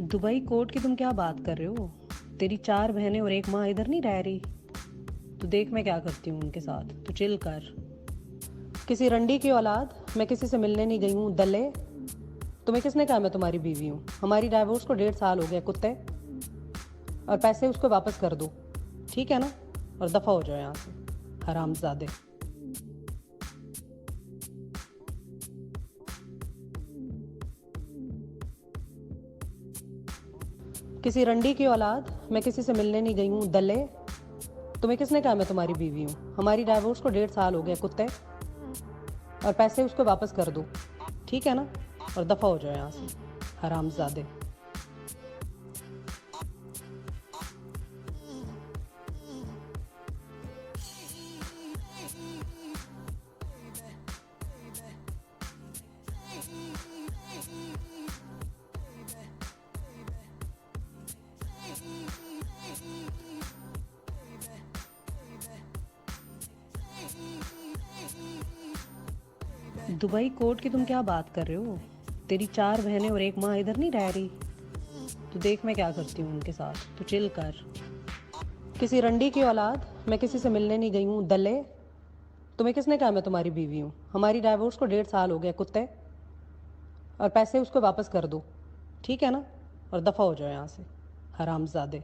Dubai court की तुम क्या बात कर रहे हो? तेरी 4 बहनें और एक माँ इधर नहीं रह रही? तो देख मैं क्या करती हूँ उनके साथ, तो चिल कर। किसी रंडी की औलाद, मैं किसी से मिलने नहीं गई हूँ दले। तुम्हें किसने कहा मैं तुम्हारी बीवी हूँ? हमारी डाइवोर्स को 1.5 साल हो गया कुत्ते। और पैसे उसको वापस कर दो, ठीक है ना? और दफ़ा हो जाओ यहाँ से, हरामजादे। किसी रंडी की औलाद, मैं किसी से मिलने नहीं गई हूँ दले। तुम्हें किसने कहा मैं तुम्हारी बीवी हूँ? हमारी डाइवोर्स को 1.5 साल हो गया कुत्ते। और पैसे उसको वापस कर दो, ठीक है ना? और दफ़ा हो जाओ यहाँ से, हरामजादे। दुबई कोर्ट की तुम क्या बात कर रहे हो? तेरी 4 बहनें और एक माँ इधर नहीं रह रही? तो देख मैं क्या करती हूँ उनके साथ, तो चिल कर। किसी रंडी की औलाद, मैं किसी से मिलने नहीं गई हूँ दले। तुम्हें किसने कहा मैं तुम्हारी बीवी हूँ? हमारी डाइवोर्स को 1.5 साल हो गया कुत्ते। और पैसे उसको वापस कर दो, ठीक है ना? और दफ़ा हो जाओ यहाँ से, हरामजादे।